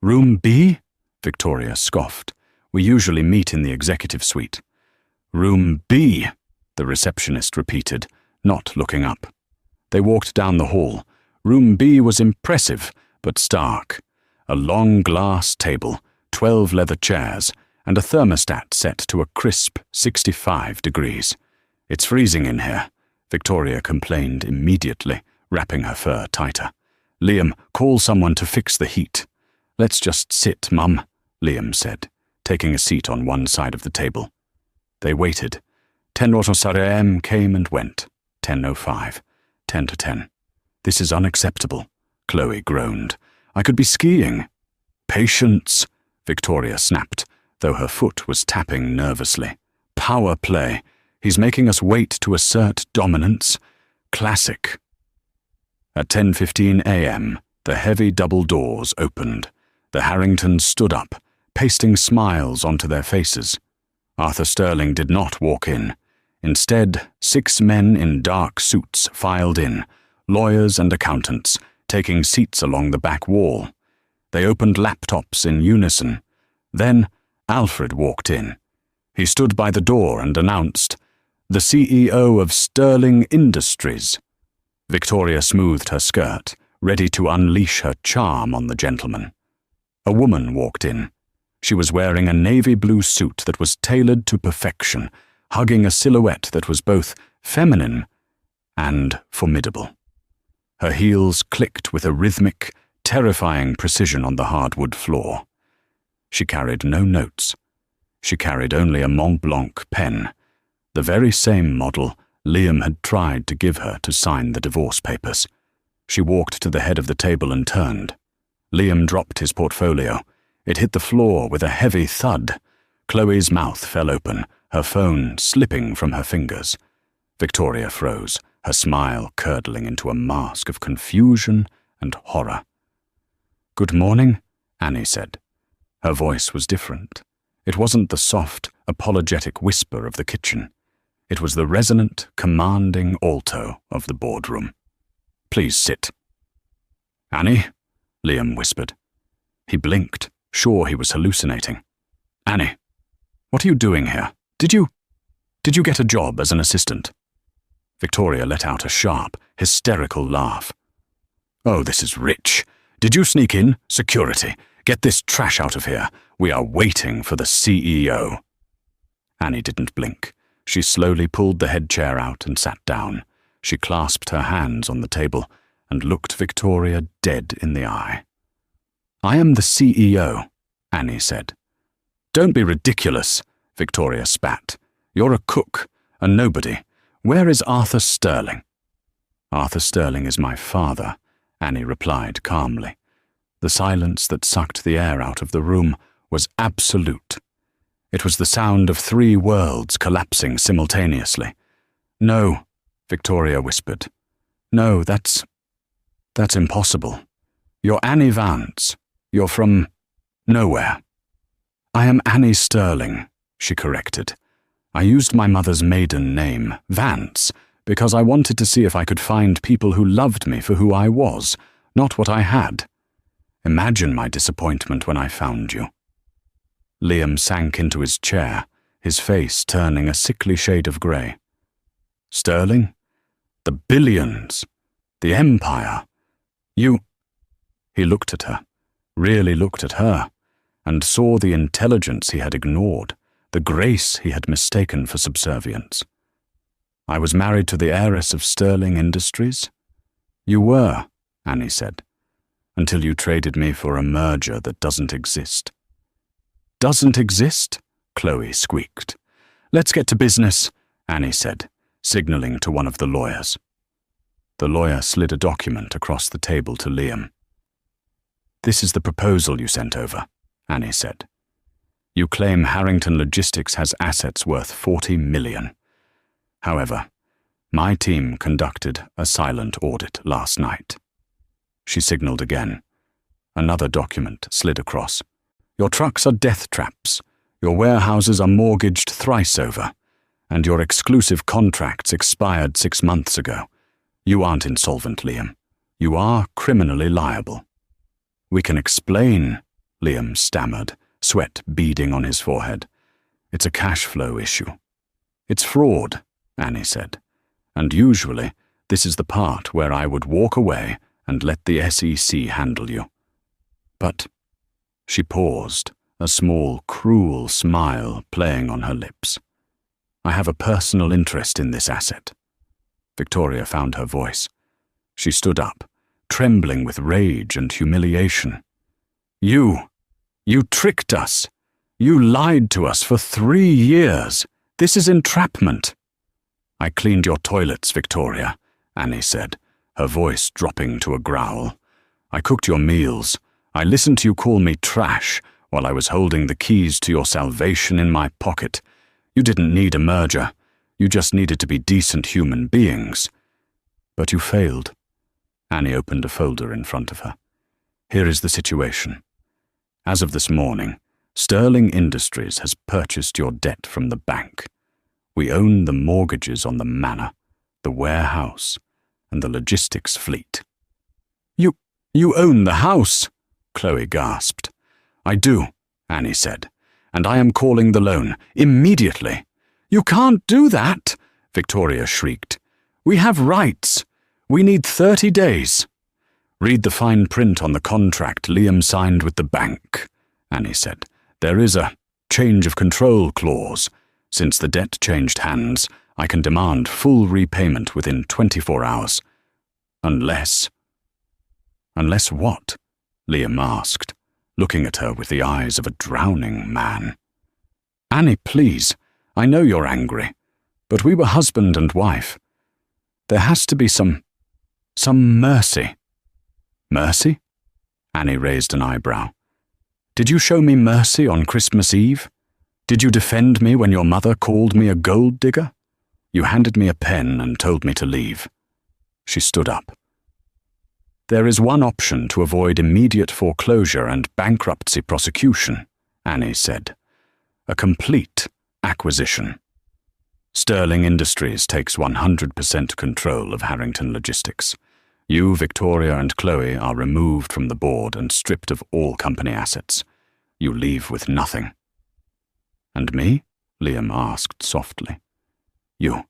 Room B? Victoria scoffed. We usually meet in the executive suite. Room B, the receptionist repeated, not looking up. They walked down the hall. Room B was impressive, but stark. A long glass table, 12 leather chairs, and a thermostat set to a crisp 65 degrees. It's freezing in here, Victoria complained immediately, wrapping her fur tighter. Liam, call someone to fix the heat. Let's just sit, Mum, Liam said, taking a seat on one side of the table. They waited. 10:00 a.m. came and went. 10:05. 10 to 10. This is unacceptable, Chloe groaned. I could be skiing. Patience, Victoria snapped, though her foot was tapping nervously. Power play. He's making us wait to assert dominance. Classic. At 10:15 a.m., the heavy double doors opened. The Harringtons stood up, pasting smiles onto their faces. Arthur Sterling did not walk in. Instead, 6 men in dark suits filed in, lawyers and accountants, taking seats along the back wall. They opened laptops in unison. Then, Alfred walked in. He stood by the door and announced, "The CEO of Sterling Industries." Victoria smoothed her skirt, ready to unleash her charm on the gentleman. A woman walked in. She was wearing a navy blue suit that was tailored to perfection, hugging a silhouette that was both feminine and formidable. Her heels clicked with a rhythmic, terrifying precision on the hardwood floor. She carried no notes. She carried only a Mont Blanc pen, the very same model Liam had tried to give her to sign the divorce papers. She walked to the head of the table and turned. Liam dropped his portfolio. It hit the floor with a heavy thud. Chloe's mouth fell open, her phone slipping from her fingers. Victoria froze, her smile curdling into a mask of confusion and horror. "Good morning," Annie said. Her voice was different. It wasn't the soft, apologetic whisper of the kitchen. It was the resonant, commanding alto of the boardroom. "Please sit." "Annie?" Liam whispered. He blinked, sure he was hallucinating. "Annie, what are you doing here? Did you get a job as an assistant?" Victoria let out a sharp, hysterical laugh. "Oh, this is rich. Did you sneak in? Security. Get this trash out of here. We are waiting for the CEO." Annie didn't blink. She slowly pulled the head chair out and sat down. She clasped her hands on the table and looked Victoria dead in the eye. "I am the CEO," Annie said. "Don't be ridiculous," Victoria spat. "You're a cook, a nobody. Where is Arthur Sterling?" "Arthur Sterling is my father," Annie replied calmly. The silence that sucked the air out of the room was absolute. It was the sound of 3 worlds collapsing simultaneously. "No," Victoria whispered. "No, that's impossible. You're Annie Vance. You're from nowhere." "I am Annie Sterling," she corrected. "I used my mother's maiden name, Vance, because I wanted to see if I could find people who loved me for who I was, not what I had. Imagine my disappointment when I found you." Liam sank into his chair, his face turning a sickly shade of grey. "Sterling? The billions? The empire? You—" He looked at her, really looked at her, and saw the intelligence he had ignored, the grace he had mistaken for subservience. "I was married to the heiress of Sterling Industries?" "You were," Annie said, "until you traded me for a merger that doesn't exist." "Doesn't exist?" Chloe squeaked. "Let's get to business," Annie said, signaling to one of the lawyers. The lawyer slid a document across the table to Liam. "This is the proposal you sent over," Annie said. "You claim Harrington Logistics has assets worth $40 million. However, my team conducted a silent audit last night." She signaled again. Another document slid across. "Your trucks are death traps, your warehouses are mortgaged thrice over, and your exclusive contracts expired 6 months ago. You aren't insolvent, Liam. You are criminally liable." "We can explain," Liam stammered, sweat beading on his forehead. "It's a cash flow issue." "It's fraud," Annie said, "and usually this is the part where I would walk away and let the SEC handle you. But—" She paused, a small, cruel smile playing on her lips. "I have a personal interest in this asset." Victoria found her voice. She stood up, trembling with rage and humiliation. You tricked us. You lied to us for 3 years. This is entrapment." "I cleaned your toilets, Victoria," Annie said, her voice dropping to a growl. "I cooked your meals. I listened to you call me trash while I was holding the keys to your salvation in my pocket. You didn't need a merger. You just needed to be decent human beings. But you failed." Annie opened a folder in front of her. "Here is the situation. As of this morning, Sterling Industries has purchased your debt from the bank. We own the mortgages on the manor, the warehouse, and the logistics fleet." You own the house?" Chloe gasped. "I do," Annie said, "and I am calling the loan immediately." "You can't do that," Victoria shrieked. "We have rights. We need 30 days. "Read the fine print on the contract Liam signed with the bank," Annie said. "There is a change of control clause. Since the debt changed hands, I can demand full repayment within 24 hours. Unless—" "Unless what?" Liam asked, looking at her with the eyes of a drowning man. "Annie, please, I know you're angry, but we were husband and wife. There has to be some mercy." "Mercy?" Annie raised an eyebrow. "Did you show me mercy on Christmas Eve? Did you defend me when your mother called me a gold digger? You handed me a pen and told me to leave. She stood up. There is one option to avoid immediate foreclosure and bankruptcy prosecution, Annie said. A complete acquisition. Sterling Industries takes 100% control of Harrington Logistics. You, Victoria, and Chloe are removed from the board and stripped of all company assets. You leave with nothing. And me? Liam asked softly. You.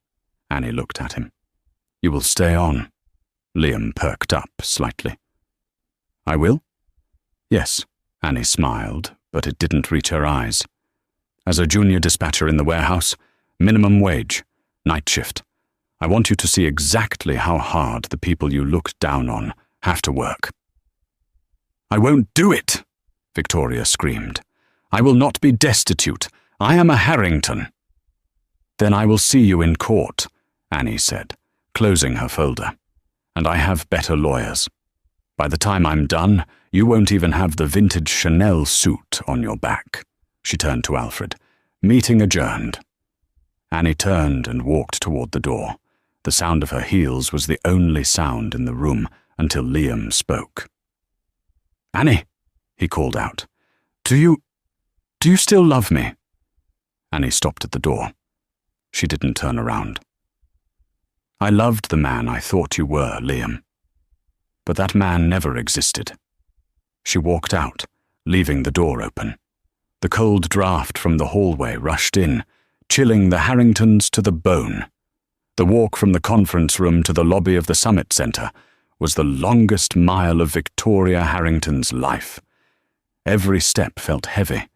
Annie looked at him. You will stay on. Liam perked up slightly. I will? Yes, Annie smiled, but it didn't reach her eyes. As a junior dispatcher in the warehouse, minimum wage, night shift. I want you to see exactly how hard the people you look down on have to work. I won't do it, Victoria screamed. I will not be destitute. I am a Harrington. Then I will see you in court, Annie said, closing her folder. And I have better lawyers. By the time I'm done, you won't even have the vintage Chanel suit on your back. She turned to Alfred. Meeting adjourned. Annie turned and walked toward the door. The sound of her heels was the only sound in the room until Liam spoke. Annie, he called out. Do you still love me? Annie stopped at the door. She didn't turn around. I loved the man I thought you were, Liam. But that man never existed. She walked out, leaving the door open. The cold draft from the hallway rushed in, chilling the Harringtons to the bone. The walk from the conference room to the lobby of the Summit Centre was the longest mile of Victoria Harrington's life. Every step felt heavy,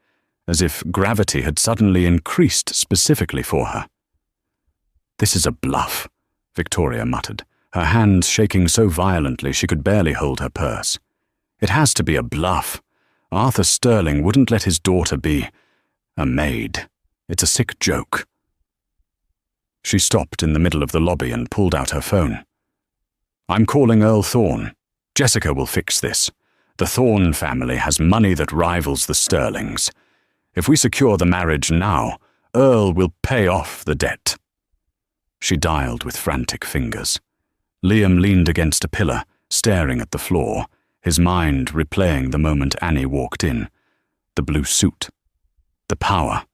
as if gravity had suddenly increased specifically for her. This is a bluff, Victoria muttered, her hands shaking so violently she could barely hold her purse. It has to be a bluff. Arthur Sterling wouldn't let his daughter be a maid. It's a sick joke. She stopped in the middle of the lobby and pulled out her phone. I'm calling Earl Thorne. Jessica will fix this. The Thorne family has money that rivals the Sterlings. If we secure the marriage now, Earl will pay off the debt. She dialed with frantic fingers. Liam leaned against a pillar, staring at the floor, his mind replaying the moment Annie walked in. The blue suit. The power.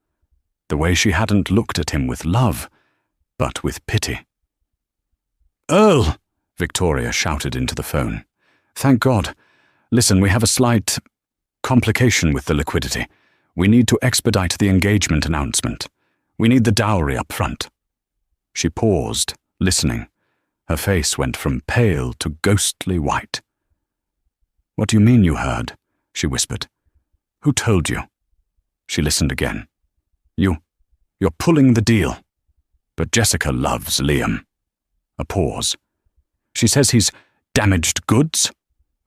The way she hadn't looked at him with love, but with pity. Earl! Victoria shouted into the phone. Thank God. Listen, we have a slight complication with the liquidity. We need to expedite the engagement announcement. We need the dowry up front. She paused, listening. Her face went from pale to ghostly white. What do you mean you heard? She whispered. Who told you? She listened again. You're pulling the deal. But Jessica loves Liam. A pause. She says he's damaged goods?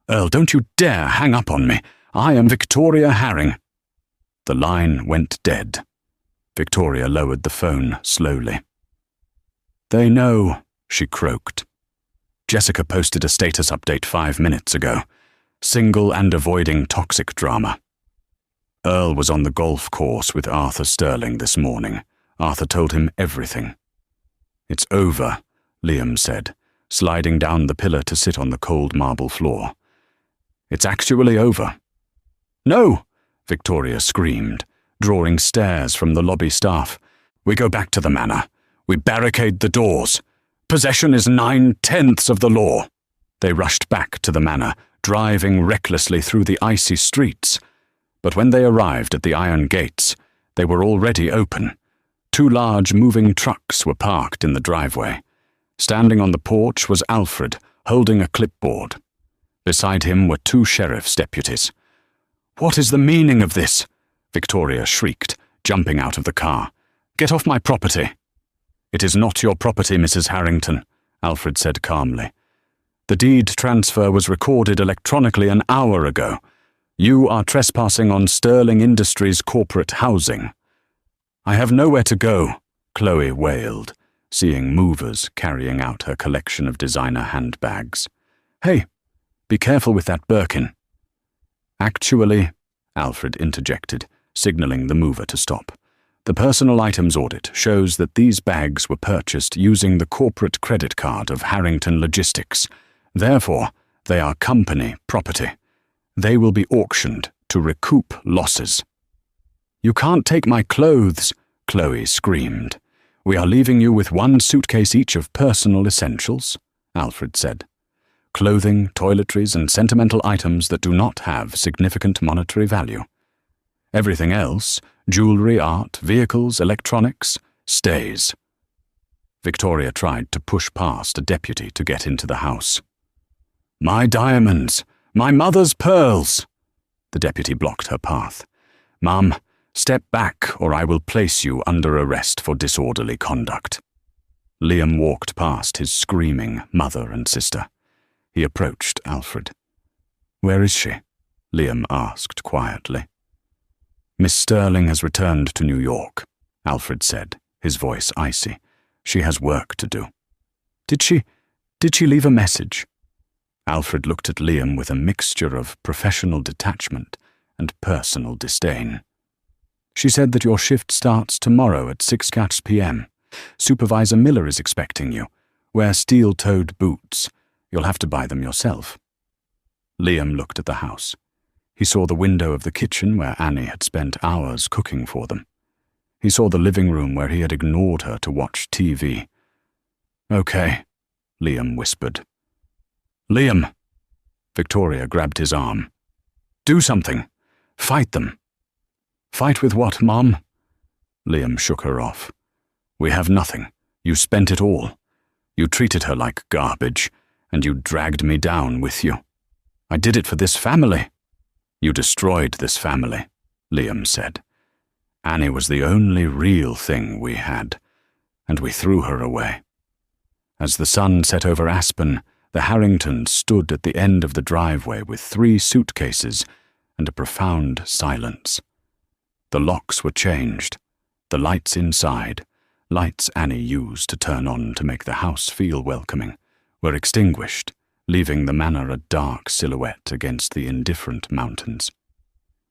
Earl, don't you dare hang up on me. I am Victoria Harring. The line went dead. Victoria lowered the phone slowly. They know, she croaked. Jessica posted a status update 5 minutes ago. Single and avoiding toxic drama. Earl was on the golf course with Arthur Sterling this morning. Arthur told him everything. It's over, Liam said, sliding down the pillar to sit on the cold marble floor. It's actually over. No, Victoria screamed, drawing stares from the lobby staff. We go back to the manor. We barricade the doors. Possession is 9/10 of the law. They rushed back to the manor, driving recklessly through the icy streets. But when they arrived at the iron gates, they were already open. 2 large moving trucks were parked in the driveway. Standing on the porch was Alfred, holding a clipboard. Beside him were 2 sheriff's deputies. What is the meaning of this? Victoria shrieked, jumping out of the car. Get off my property. It is not your property, Mrs. Harrington, Alfred said calmly. The deed transfer was recorded electronically an hour ago. You are trespassing on Sterling Industries corporate housing. I have nowhere to go, Chloe wailed, seeing movers carrying out her collection of designer handbags. Hey, be careful with that Birkin. Actually, Alfred interjected, signaling the mover to stop. The personal items audit shows that these bags were purchased using the corporate credit card of Harrington Logistics. Therefore, they are company property. They will be auctioned to recoup losses." "You can't take my clothes," Chloe screamed. "We are leaving you with 1 suitcase each of personal essentials," Alfred said. "Clothing, toiletries, and sentimental items that do not have significant monetary value. Everything else, jewelry, art, vehicles, electronics, stays." Victoria tried to push past a deputy to get into the house. "My diamonds! My mother's pearls!" The deputy blocked her path. "Mum, step back or I will place you under arrest for disorderly conduct." Liam walked past his screaming mother and sister. He approached Alfred. "Where is she?" Liam asked quietly. "Miss Sterling has returned to New York," Alfred said, his voice icy. "She has work to do." Did she leave a message?" Alfred looked at Liam with a mixture of professional detachment and personal disdain. "She said that your shift starts tomorrow at 6 p.m. Supervisor Miller is expecting you. Wear steel-toed boots. You'll have to buy them yourself." Liam looked at the house. He saw the window of the kitchen where Annie had spent hours cooking for them. He saw the living room where he had ignored her to watch TV. "Okay," Liam whispered. "Liam!" Victoria grabbed his arm. "Do something. Fight them." "Fight with what, Mom?" Liam shook her off. "We have nothing. You spent it all. You treated her like garbage, and you dragged me down with you. I did it for this family." "You destroyed this family," Liam said. "Annie was the only real thing we had, and we threw her away." As the sun set over Aspen, the Harringtons stood at the end of the driveway with 3 suitcases and a profound silence. The locks were changed. The lights inside, lights Annie used to turn on to make the house feel welcoming, were extinguished, leaving the manor a dark silhouette against the indifferent mountains.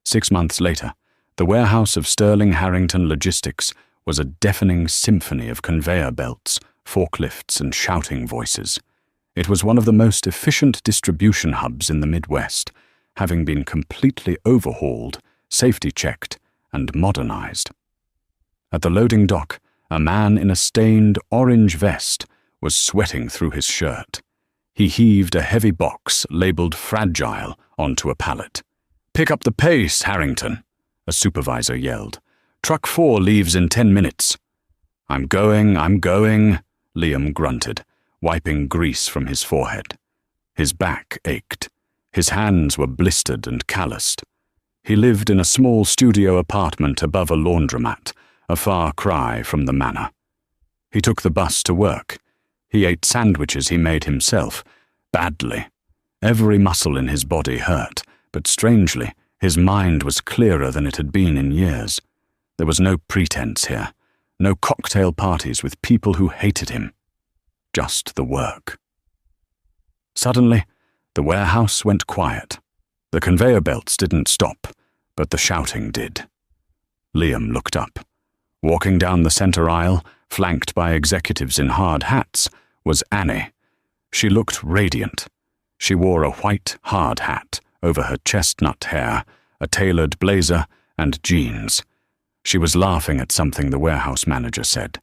6 months later, the warehouse of Sterling Harrington Logistics was a deafening symphony of conveyor belts, forklifts, and shouting voices. It was one of the most efficient distribution hubs in the Midwest, having been completely overhauled, safety-checked, and modernized. At the loading dock, a man in a stained orange vest was sweating through his shirt. He heaved a heavy box labeled Fragile onto a pallet. "Pick up the pace, Harrington," a supervisor yelled. "Truck 4 leaves in 10 minutes. I'm going," Liam grunted, wiping grease from his forehead. His back ached. His hands were blistered and calloused. He lived in a small studio apartment above a laundromat, a far cry from the manor. He took the bus to work. He ate sandwiches he made himself, badly. Every muscle in his body hurt, but strangely, his mind was clearer than it had been in years. There was no pretense here, no cocktail parties with people who hated him. Just the work. Suddenly, the warehouse went quiet. The conveyor belts didn't stop, but the shouting did. Liam looked up. Walking down the center aisle, flanked by executives in hard hats, was Annie. She looked radiant. She wore a white hard hat over her chestnut hair, a tailored blazer, and jeans. She was laughing at something the warehouse manager said.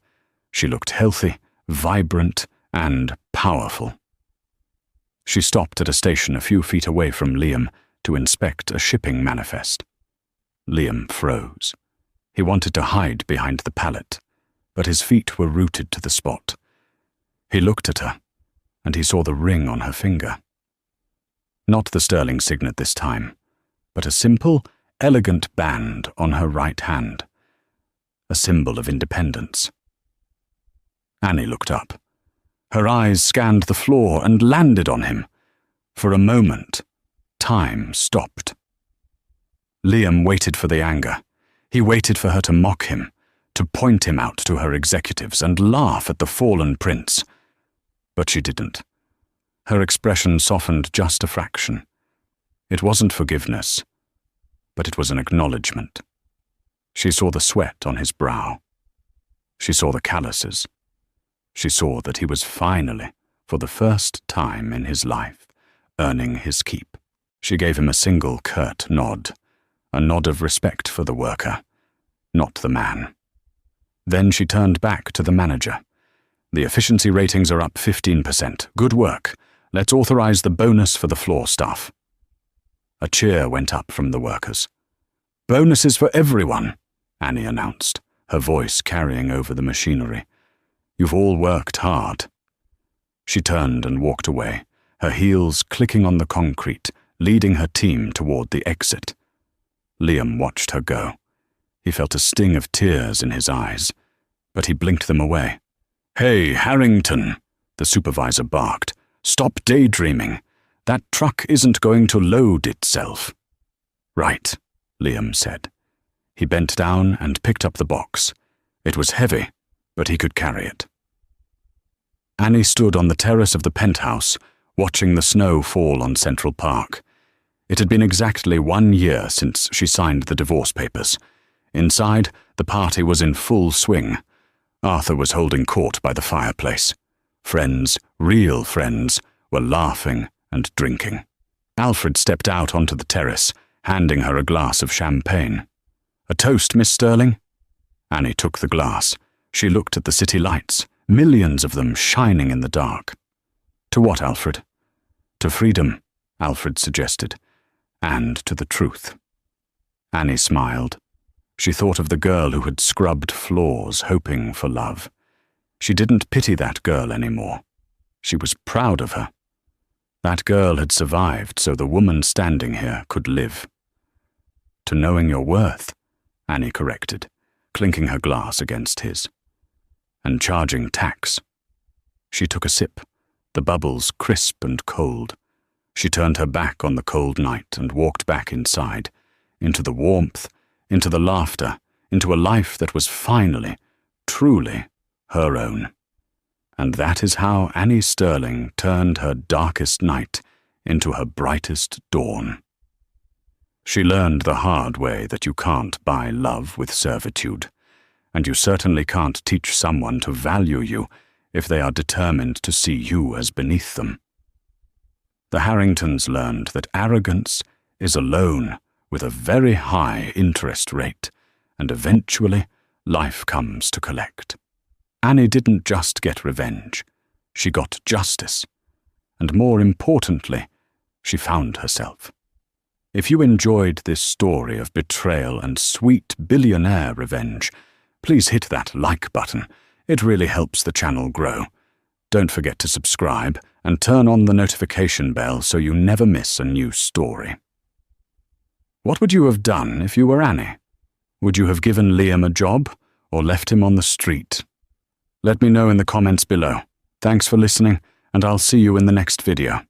She looked healthy, vibrant, and powerful. She stopped at a station a few feet away from Liam to inspect a shipping manifest. Liam froze. He wanted to hide behind the pallet, but his feet were rooted to the spot. He looked at her, and he saw the ring on her finger. Not the sterling signet this time, but a simple, elegant band on her right hand, a symbol of independence. Annie looked up. Her eyes scanned the floor and landed on him. For a moment, time stopped. Liam waited for the anger. He waited for her to mock him, to point him out to her executives and laugh at the fallen prince. But she didn't. Her expression softened just a fraction. It wasn't forgiveness, but it was an acknowledgement. She saw the sweat on his brow. She saw the calluses. She saw that he was finally, for the first time in his life, earning his keep. She gave him a single curt nod, a nod of respect for the worker, not the man. Then she turned back to the manager. The efficiency ratings are up 15%. Good work. Let's authorize the bonus for the floor staff. A cheer went up from the workers. Bonuses for everyone, Annie announced, her voice carrying over the machinery. You've all worked hard. She turned and walked away, her heels clicking on the concrete, leading her team toward the exit. Liam watched her go. He felt a sting of tears in his eyes, but he blinked them away. Hey, Harrington, the supervisor barked. Stop daydreaming. That truck isn't going to load itself. Right, Liam said. He bent down and picked up the box. It was heavy, but he could carry it. Annie stood on the terrace of the penthouse, watching the snow fall on Central Park. It had been exactly 1 year since she signed the divorce papers. Inside, the party was in full swing. Arthur was holding court by the fireplace. Friends, real friends, were laughing and drinking. Alfred stepped out onto the terrace, handing her a glass of champagne. A toast, Miss Sterling? Annie took the glass. She looked at the city lights, millions of them shining in the dark. To what, Alfred? To freedom, Alfred suggested, and to the truth. Annie smiled. She thought of the girl who had scrubbed floors hoping for love. She didn't pity that girl anymore. She was proud of her. That girl had survived so the woman standing here could live. To knowing your worth, Annie corrected, clinking her glass against his. And charging tax. She took a sip, the bubbles crisp and cold. She turned her back on the cold night and walked back inside, into the warmth, into the laughter, into a life that was finally, truly, her own. And that is how Annie Sterling turned her darkest night into her brightest dawn. She learned the hard way that you can't buy love with servitude, and you certainly can't teach someone to value you if they are determined to see you as beneath them. The Harringtons learned that arrogance is a loan with a very high interest rate, and eventually life comes to collect. Annie didn't just get revenge, she got justice, and more importantly, she found herself. If you enjoyed this story of betrayal and sweet billionaire revenge, please hit that like button. It really helps the channel grow. Don't forget to subscribe and turn on the notification bell so you never miss a new story. What would you have done if you were Annie? Would you have given Liam a job or left him on the street? Let me know in the comments below. Thanks for listening, and I'll see you in the next video.